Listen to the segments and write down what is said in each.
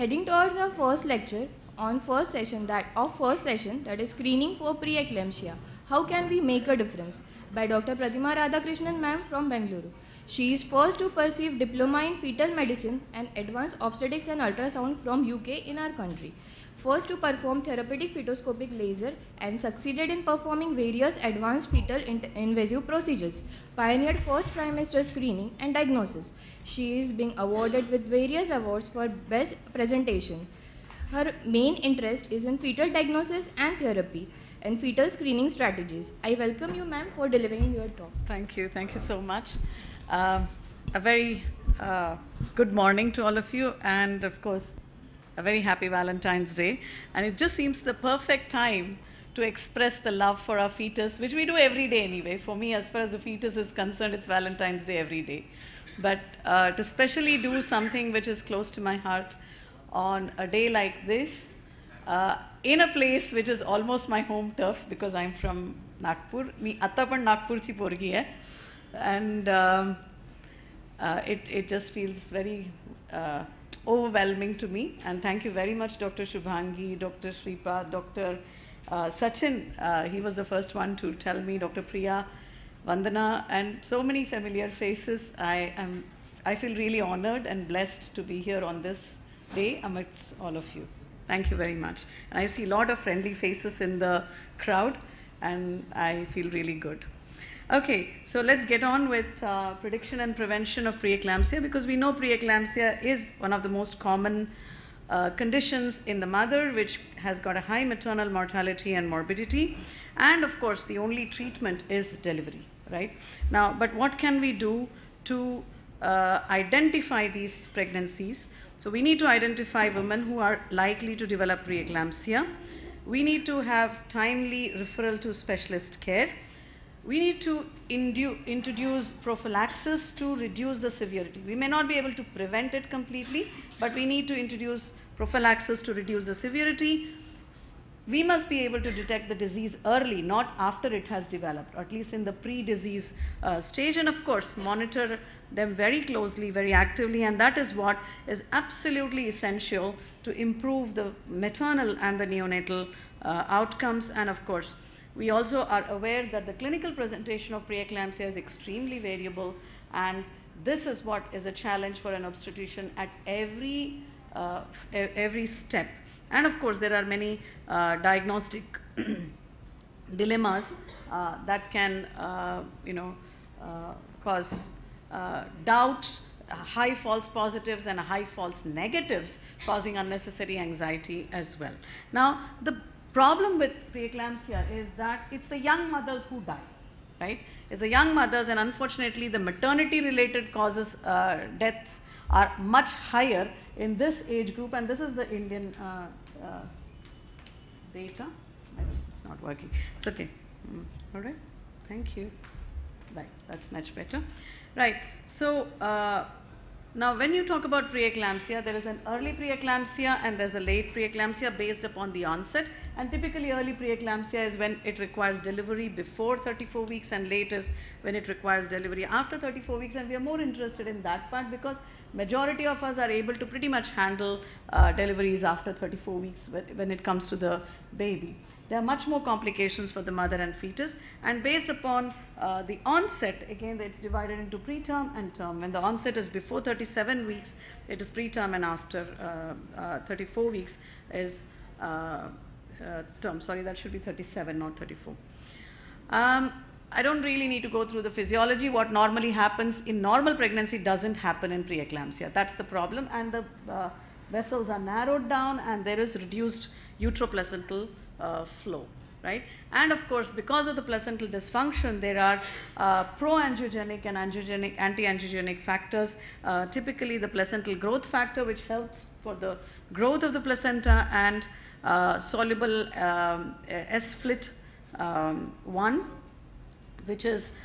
Heading towards our first lecture on first session that is screening for preeclampsia. How can we make a difference? By Dr. Pratima Radhakrishnan ma'am from Bengaluru. She is first to perceive diploma in fetal medicine and advanced obstetrics and ultrasound from UK in our country. First to perform therapeutic fetoscopic laser and succeeded in performing various advanced fetal invasive procedures. Pioneered first trimester screening and diagnosis. She is being awarded with various awards for best presentation. Her main interest is in fetal diagnosis and therapy and fetal screening strategies. I welcome you, ma'am, for delivering your talk. Thank you so much. A very good morning to all of you, and of course, a very happy Valentine's Day. And it just seems the perfect time to express the love for our fetus, which we do every day anyway. For me, as far as the fetus is concerned, it's Valentine's Day every day. But to specially do something which is close to my heart on a day like this, in a place which is almost my home turf, because I'm from Nagpur. Me atta pan Nagpur thi porgi hai. And it just feels very overwhelming to me. And thank you very much, Dr. Shubhangi, Dr. Shripad, Dr. Sachin. He was the first one to tell me, Dr. Priya, Vandana, and so many familiar faces. I feel really honored and blessed to be here on this day amidst all of you. Thank you very much. And I see a lot of friendly faces in the crowd, and I feel really good. Okay, so let's get on with prediction and prevention of preeclampsia, because we know preeclampsia is one of the most common conditions in the mother, which has got a high maternal mortality and morbidity. And of course, the only treatment is delivery, right? Now, but what can we do to identify these pregnancies? So we need to identify women who are likely to develop preeclampsia. We need to have timely referral to specialist care. We need to introduce prophylaxis to reduce the severity. We may not be able to prevent it completely, but we need to introduce prophylaxis to reduce the severity. We must be able to detect the disease early, not after it has developed, or at least in the pre-disease stage, and of course monitor them very closely, very actively, and that is what is absolutely essential to improve the maternal and the neonatal outcomes. And of course, we also are aware that the clinical presentation of preeclampsia is extremely variable, and this is what is a challenge for an obstetrician at every step. And of course, there are many diagnostic dilemmas that can, cause doubts, high false positives and high false negatives, causing unnecessary anxiety as well. Now, the problem with preeclampsia is that it's the young mothers who die, right? It's the young mothers, and unfortunately, the maternity-related causes, deaths are much higher in this age group, and this is the Indian data. It's not working. It's okay. All right. Thank you. Right. That's much better. Right. So now, when you talk about preeclampsia, there is an early preeclampsia and there's a late preeclampsia based upon the onset. And typically, early preeclampsia is when it requires delivery before 34 weeks, and late is when it requires delivery after 34 weeks. And we are more interested in that part because majority of us are able to pretty much handle deliveries after 34 weeks when it comes to the baby. There are much more complications for the mother and fetus, and based upon the onset, again, it's divided into preterm and term. When the onset is before 37 weeks, it is preterm, and after 34 weeks is term. Sorry, that should be 37, not 34. I don't really need to go through the physiology. What normally happens in normal pregnancy doesn't happen in preeclampsia. That's the problem, and the vessels are narrowed down, and there is reduced uteroplacental flow, right? And of course, because of the placental dysfunction, there are pro-angiogenic and anti-angiogenic factors. Typically, the placental growth factor, which helps for the growth of the placenta, and soluble S-FLT1, which is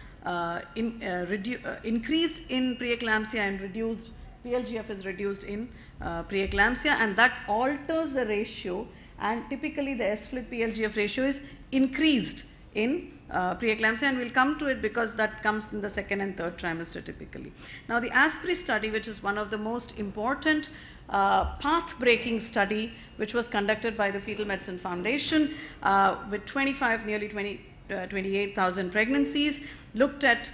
increased in preeclampsia, and reduced, PLGF is reduced in preeclampsia, and that alters the ratio. And typically, the S-FLT PLGF ratio is increased in preeclampsia, and we'll come to it because that comes in the second and third trimester typically. Now the ASPRI study, which is one of the most important path-breaking study which was conducted by the Fetal Medicine Foundation with 28,000 pregnancies, looked at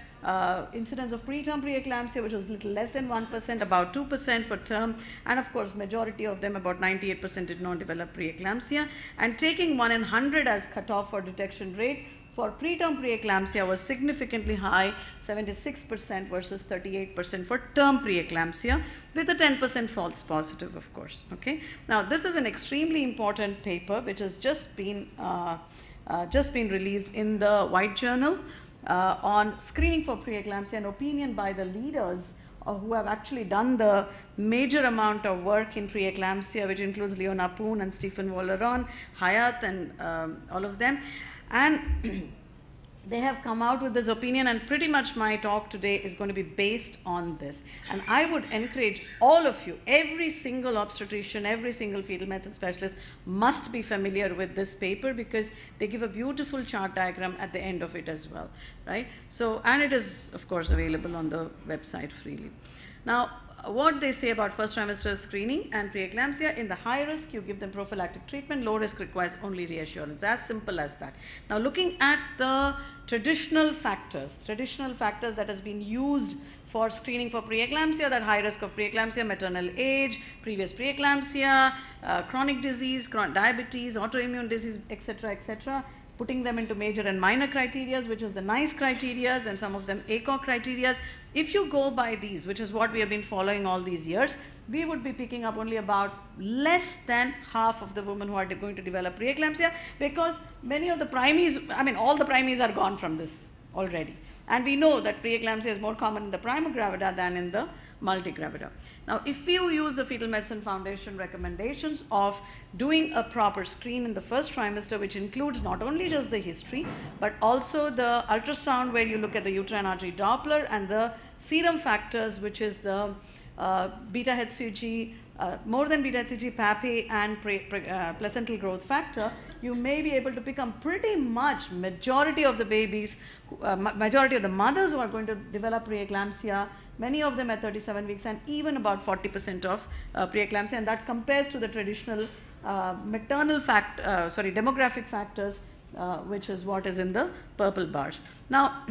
incidence of preterm preeclampsia, which was little less than 1%, about 2% for term, and of course majority of them, about 98%, did not develop preeclampsia, and taking 1 in 100 as cutoff for detection rate for preterm preeclampsia was significantly high, 76% versus 38% for term preeclampsia, with a 10% false positive, of course. Okay. Now this is an extremely important paper which has just been released in the White Journal on screening for preeclampsia, an opinion by the leaders who have actually done the major amount of work in preeclampsia, which includes Leona Poon and Stephen Walleron, Hayat, and all of them. And they have come out with this opinion, and pretty much my talk today is going to be based on this. And I would encourage all of you, every single obstetrician, every single fetal medicine specialist must be familiar with this paper, because they give a beautiful chart diagram at the end of it as well, right? So, and it is of course available on the website freely. Now, what they say about first trimester screening and preeclampsia: in the high risk, you give them prophylactic treatment, low risk requires only reassurance. As simple as that. Now, looking at the traditional factors that has been used for screening for preeclampsia, that high risk of preeclampsia, maternal age, previous preeclampsia, chronic disease, diabetes, autoimmune disease, etc., etc., putting them into major and minor criterias, which is the NICE criterias, and some of them ACOG criterias. If you go by these, which is what we have been following all these years, we would be picking up only about less than half of the women who are going to develop preeclampsia, because many of the primaries, I mean all the primaries are gone from this already. And we know that preeclampsia is more common in the primogravida than in the multigravida. Now, if you use the Fetal Medicine Foundation recommendations of doing a proper screen in the first trimester, which includes not only just the history, but also the ultrasound where you look at the uterine artery Doppler and the serum factors, which is the beta-HCG, more than beta-HCG, PAPI, and placental growth factor, you may be able to pick up pretty much majority of the babies, majority of the mothers who are going to develop preeclampsia, many of them at 37 weeks, and even about 40% of preeclampsia, and that compares to the traditional demographic factors, which is what is in the purple bars. Now,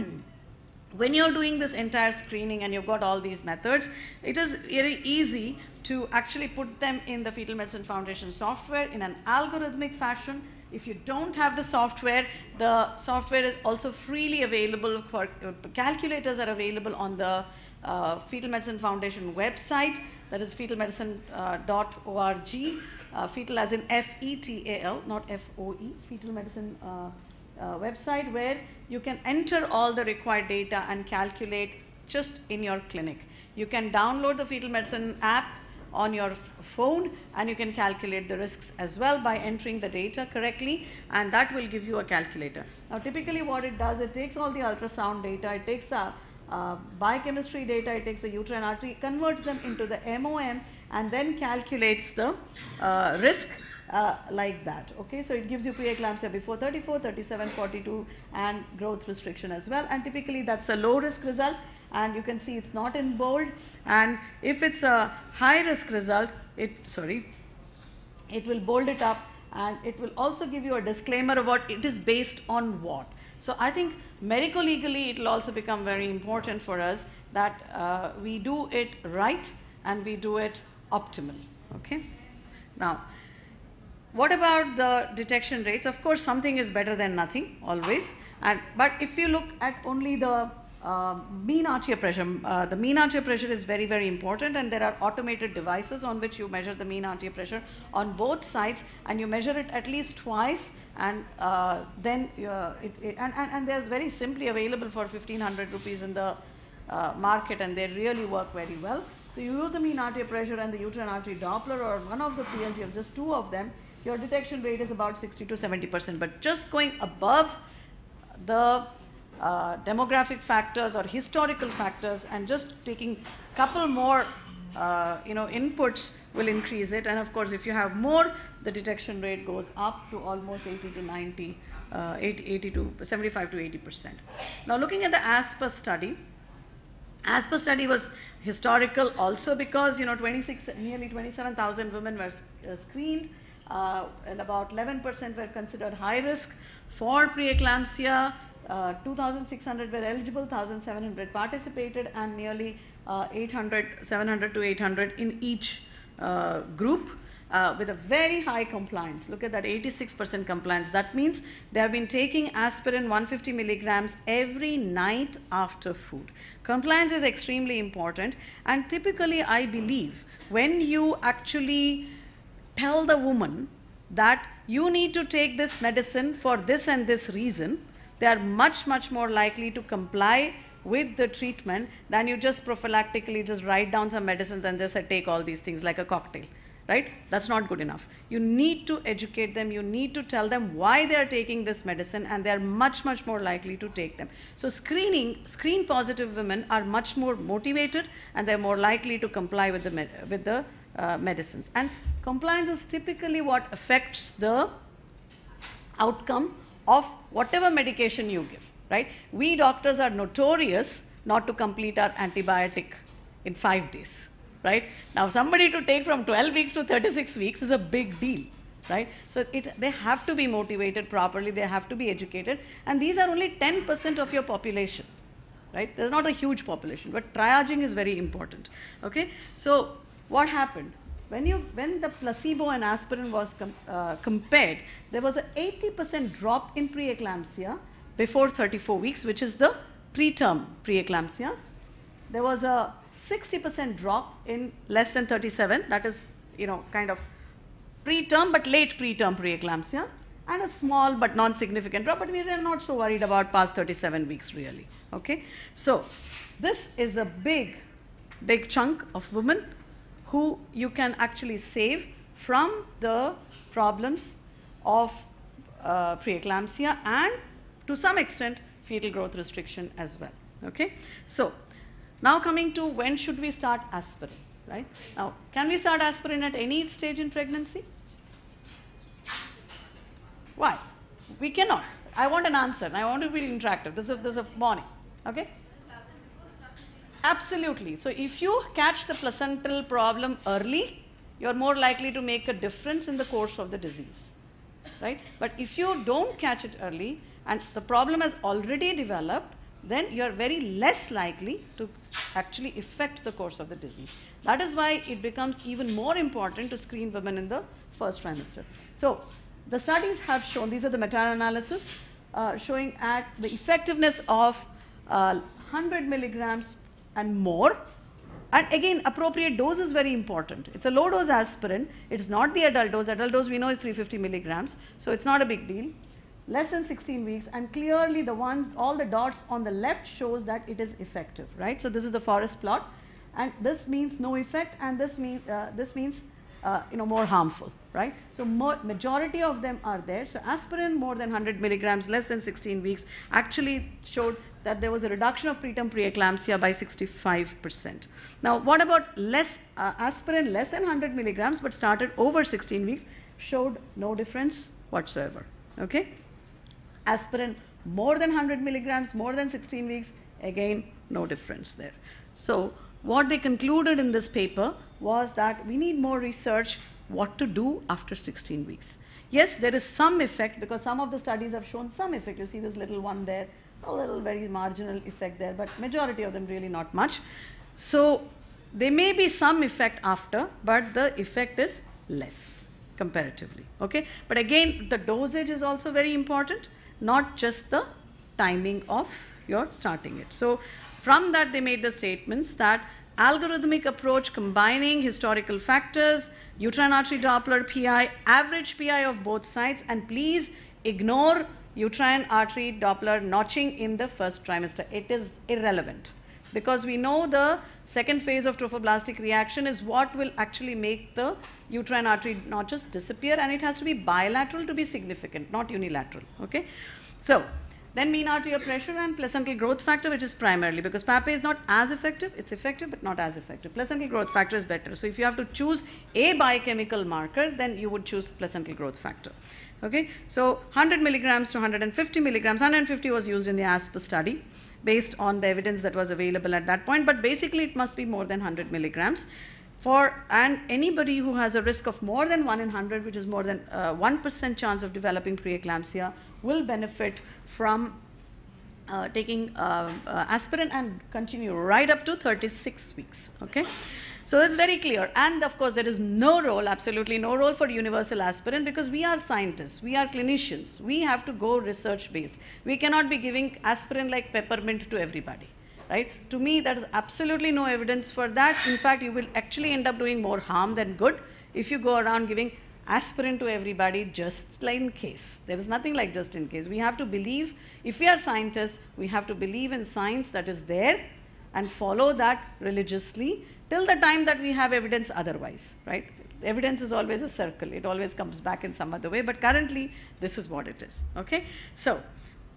when you're doing this entire screening and you've got all these methods, it is very easy to actually put them in the Fetal Medicine Foundation software in an algorithmic fashion. If you don't have the software is also freely available. For calculators are available on the Fetal Medicine Foundation website, that is fetalmedicine.org, fetal as in F-E-T-A-L, not F-O-E, Fetal Medicine website, where you can enter all the required data and calculate just in your clinic. You can download the Fetal Medicine app on your phone, and you can calculate the risks as well by entering the data correctly, and that will give you a calculator. Now, typically what it does, it takes all the ultrasound data, it takes the biochemistry data, it takes the uterine artery, converts them into the MOM, and then calculates the risk like that. Okay, so it gives you preeclampsia before 34, 37, 42, and growth restriction as well, and typically that's a low risk result. And you can see it's not in bold, and if it's a high risk result, it will bold it up, and it will also give you a disclaimer about it is based on what. So I think medico-legally it will also become very important for us that we do it right and we do it optimally. Okay. Now, what about the detection rates? Of course, something is better than nothing always, but if you look at only the mean arterial pressure. The mean arterial pressure is very, very important, and there are automated devices on which you measure the mean arterial pressure on both sides, and you measure it at least twice, and then and they're very simply available for 1,500 rupees in the market, and they really work very well. So you use the mean arterial pressure and the uterine artery Doppler, or one of the PLG, or just two of them, your detection rate is about 60 to 70%. But just going above the demographic factors or historical factors and just taking a couple more inputs will increase it, and of course if you have more, the detection rate goes up to almost 80 to 80 to 75 to 80%. Now looking at the ASPER study, ASPER study was historical also because nearly 27,000 women were screened, and about 11% were considered high risk for preeclampsia. 2,600 were eligible, 1,700 participated, and nearly 700 to 800 in each group. With a very high compliance. Look at that, 86% compliance. That means they have been taking aspirin 150 milligrams every night after food. Compliance is extremely important, and typically I believe when you actually tell the woman that you need to take this medicine for this and this reason, they are much, much more likely to comply with the treatment than you just prophylactically just write down some medicines and just say take all these things like a cocktail. Right? That's not good enough. You need to educate them, you need to tell them why they are taking this medicine, and they are much, much more likely to take them. So screen positive women are much more motivated, and they're more likely to comply with the medicines. And compliance is typically what affects the outcome of whatever medication you give. Right? We doctors are notorious not to complete our antibiotic in 5 days. Right? Now somebody to take from 12 weeks to 36 weeks is a big deal, right? So they have to be motivated properly, they have to be educated, and these are only 10% of your population, right? There's not a huge population, but triaging is very important, okay? So what happened? When the placebo and aspirin was compared, there was an 80% drop in preeclampsia before 34 weeks, which is the preterm preeclampsia. There was a 60% drop in less than 37, that is, kind of preterm but late preterm preeclampsia, and a small but non-significant drop, but we are not so worried about past 37 weeks really, okay? So this is a big chunk of women who you can actually save from the problems of preeclampsia and to some extent fetal growth restriction as well, okay? So now coming to when should we start aspirin, right? Now, can we start aspirin at any stage in pregnancy? Why? We cannot. I want an answer, and I want to be interactive. This is a morning, okay? Absolutely. So if you catch the placental problem early, you're more likely to make a difference in the course of the disease, right? But if you don't catch it early and the problem has already developed, then you're very less likely to actually affect the course of the disease. That is why it becomes even more important to screen women in the first trimester. So the studies have shown, these are the meta-analysis, showing at the effectiveness of 100 milligrams and more. And again, appropriate dose is very important. It's a low dose aspirin. It's not the adult dose. Adult dose we know is 350 milligrams. So it's not a big deal. Less than 16 weeks, and clearly all the dots on the left shows that it is effective, right? So this is the forest plot, and this means no effect, and this means more harmful, right? So majority of them are there. So aspirin more than 100 milligrams, less than 16 weeks, actually showed that there was a reduction of preterm preeclampsia by 65%. Now what about aspirin less than 100 milligrams but started over 16 weeks, showed no difference whatsoever, okay? Aspirin more than 100 milligrams, more than 16 weeks, again, no difference there. So what they concluded in this paper was that we need more research what to do after 16 weeks. Yes, there is some effect because some of the studies have shown some effect. You see this little one there, a little very marginal effect there, but majority of them really not much. So there may be some effect after, but the effect is less comparatively, okay? But again, the dosage is also very important, not just the timing of your starting it. So from that they made the statements that algorithmic approach combining historical factors, uterine artery Doppler PI, average PI of both sides, and please ignore uterine artery Doppler notching in the first trimester. It is irrelevant because we know the second phase of trophoblastic reaction is what will actually make the uterine artery notches disappear, and it has to be bilateral to be significant, not unilateral, okay? So then mean arterial pressure and placental growth factor, which is primarily, because PAPA is not as effective, it's effective but not as effective. Placental growth factor is better. So if you have to choose a biochemical marker, then you would choose placental growth factor. Okay, so 100 milligrams to 150 milligrams, 150 was used in the ASPER study based on the evidence that was available at that point, but basically it must be more than 100 milligrams. And anybody who has a risk of more than 1 in 100, which is more than 1% chance of developing preeclampsia, will benefit from taking aspirin and continue right up to 36 weeks. Okay? So it's very clear. And of course, there is no role, absolutely no role for universal aspirin, because we are scientists, we are clinicians, we have to go research based. We cannot be giving aspirin like peppermint to everybody. Right? To me, there is absolutely no evidence for that. In fact, you will actually end up doing more harm than good if you go around giving aspirin to everybody just like in case. There is nothing like just in case. We have to believe, if we are scientists, we have to believe in science that is there and follow that religiously till the time that we have evidence otherwise, right? Evidence is always a circle. It always comes back in some other way, but currently this is what it is, okay? So,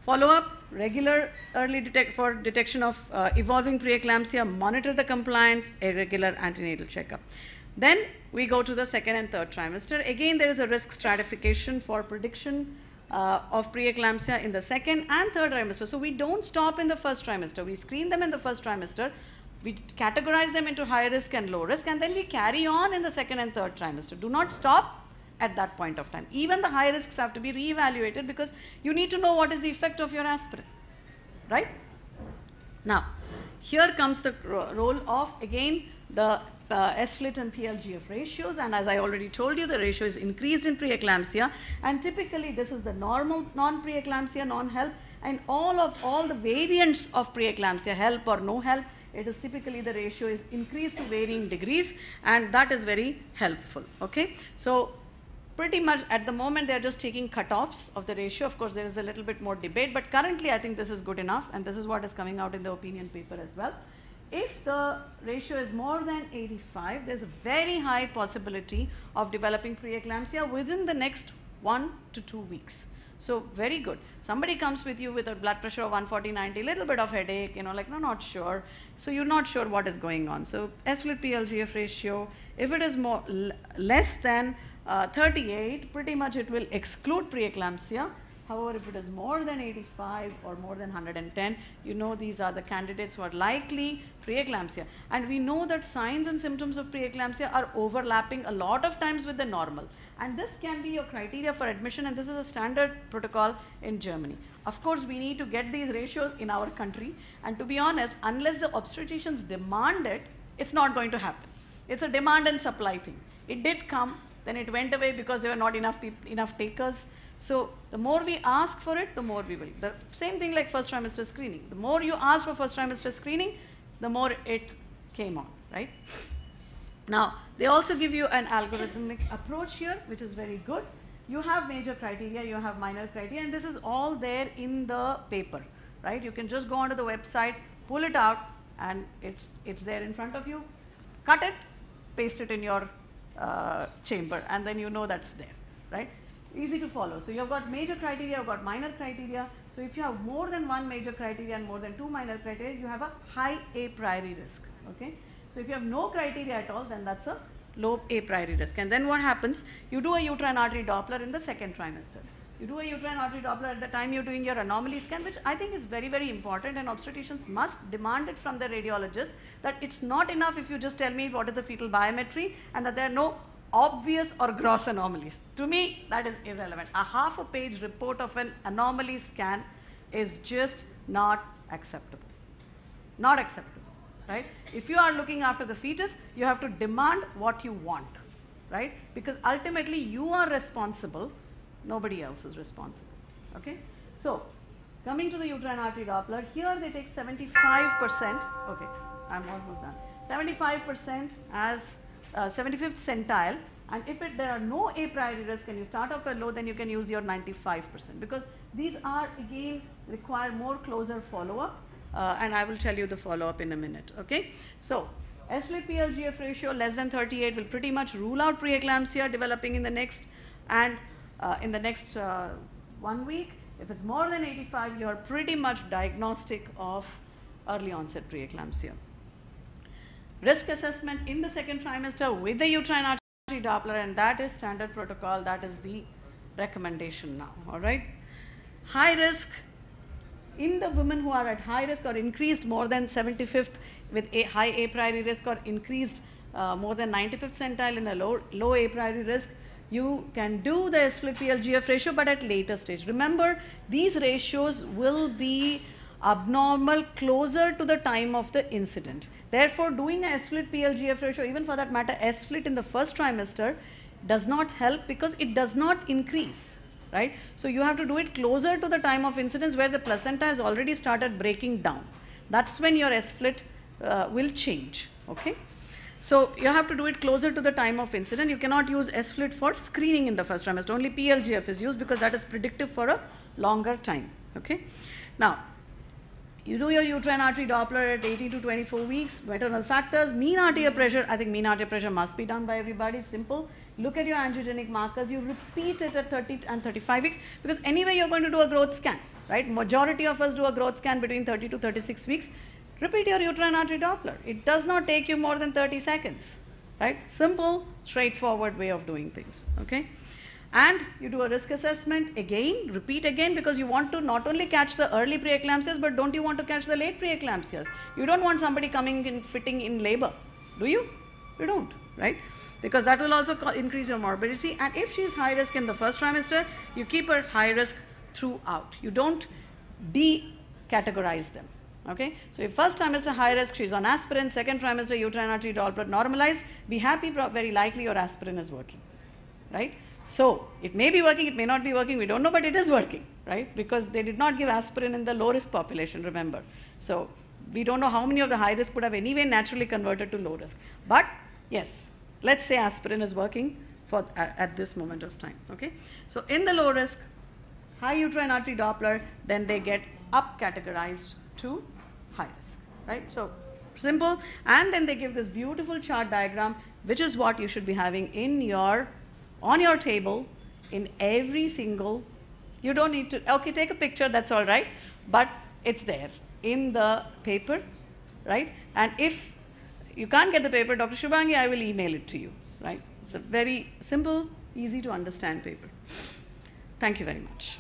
follow-up, regular early detection of evolving preeclampsia, monitor the compliance, a regular antenatal checkup. Then we go to the second and third trimester. Again, there is a risk stratification for prediction of preeclampsia in the second and third trimester. So we don't stop in the first trimester. We screen them in the first trimester. We categorize them into high risk and low risk, and then we carry on in the second and third trimester. Do not stop at that point of time. Even the high risks have to be re-evaluated because you need to know what is the effect of your aspirin, right? Now, here comes the role of, again, the SFLIT and PLGF ratios, and as I already told you, the ratio is increased in preeclampsia, and typically this is the normal non-preeclampsia, non-HELP, and all the variants of preeclampsia, HELP or no HELP, it is typically the ratio is increased to varying degrees, and that is very helpful, okay? So, pretty much at the moment they are just taking cutoffs of the ratio. Of course, there is a little bit more debate, but currently I think this is good enough, and this is what is coming out in the opinion paper as well. If the ratio is more than 85, there's a very high possibility of developing preeclampsia within the next 1 to 2 weeks. So very good. Somebody comes with you with a blood pressure of 140/90, little bit of headache, like, no, not sure. So you're not sure what is going on. So SFLIT PLGF ratio, if it is less than 38, pretty much it will exclude preeclampsia. However, if it is more than 85 or more than 110, these are the candidates who are likely preeclampsia. And we know that signs and symptoms of preeclampsia are overlapping a lot of times with the normal. And this can be your criteria for admission, and this is a standard protocol in Germany. Of course, we need to get these ratios in our country, and to be honest, unless the obstetricians demand it, it's not going to happen. It's a demand and supply thing. It did come, then it went away because there were not enough takers. So the more we ask for it, the more we will. The same thing like first trimester screening. The more you ask for first trimester screening, the more it came on, right? Now, they also give you an algorithmic approach here, which is very good. You have major criteria, you have minor criteria, and this is all there in the paper, right? You can just go onto the website, pull it out, and it's there in front of you. Cut it, paste it in your chamber, and then that's there, right? Easy to follow. So you've got major criteria, you've got minor criteria. So if you have more than one major criteria and more than 2 minor criteria, you have a high a priori risk, okay? So if you have no criteria at all, then that's a low a priori risk. And then what happens? You do a uterine artery Doppler in the second trimester. You do a uterine artery Doppler at the time you're doing your anomaly scan, which I think is very, very important, and obstetricians must demand it from the radiologist, that it's not enough if you just tell me what is the fetal biometry and that there are no obvious or gross anomalies. To me, that is irrelevant. A half a page report of an anomaly scan is just not acceptable. Not acceptable, right? If you are looking after the fetus, you have to demand what you want, right? Because ultimately you are responsible, nobody else is responsible, okay? So, coming to the uterine artery Doppler, here they take 75%, okay, I'm almost done, 75% as 75th centile, and if there are no a priori risk and you start off at low, then you can use your 95%, because these are again require more closer follow-up, and I will tell you the follow-up in a minute, okay? So, SFLIT PLGF ratio less than 38 will pretty much rule out preeclampsia developing in the next 1 week. If it's more than 85, you are pretty much diagnostic of early onset preeclampsia. Risk assessment in the second trimester with the uterine artery Doppler, and that is standard protocol. That is the recommendation now. All right. High risk in the women who are at high risk or increased more than 75th with a high a priori risk, or increased more than 95th centile in a low a priori risk, you can do the S-FLIT PLGF ratio, but at later stage. Remember, these ratios will be abnormal closer to the time of the incident. Therefore, doing a S-FLIT PLGF ratio, even for that matter S-FLIT in the first trimester, does not help because it does not increase, right? So you have to do it closer to the time of incidence where the placenta has already started breaking down. That's when your S-FLIT will change, okay? So you have to do it closer to the time of incident. You cannot use S-FLIT for screening in the first trimester. Only PLGF is used because that is predictive for a longer time, okay? Now, you do your uterine artery Doppler at 18 to 24 weeks, maternal factors, mean arterial pressure. I think mean arterial pressure must be done by everybody. It's simple. Look at your angiogenic markers. You repeat it at 30 and 35 weeks because anyway you're going to do a growth scan, right? Majority of us do a growth scan between 30 to 36 weeks. Repeat your uterine artery Doppler. It does not take you more than 30 seconds, right? Simple, straightforward way of doing things, okay? And you do a risk assessment again, repeat again, because you want to not only catch the early preeclampsias, but don't you want to catch the late preeclampsias? You don't want somebody coming in fitting in labor, do you? You don't, right? Because that will also increase your morbidity. And if she is high risk in the first trimester, you keep her high risk throughout. You don't de-categorize them, okay? So if first trimester high risk, she's on aspirin, second trimester uterine artery Doppler normalized, be happy, very likely your aspirin is working, right? So it may be working, it may not be working, we don't know, but it is working, right? Because they did not give aspirin in the low risk population, remember. So we don't know how many of the high risk would have anyway naturally converted to low risk. But yes, let's say aspirin is working for at this moment of time, okay? So in the low risk, high uterine artery Doppler, then they get up categorized to high risk, right? So simple, and then they give this beautiful chart diagram, which is what you should be having in your on your table in every single, you don't need to, okay, take a picture, that's all right, but it's there in the paper, right? And if you can't get the paper, Dr. Shubhangi, I will email it to you, right? It's a very simple, easy to understand paper. Thank you very much.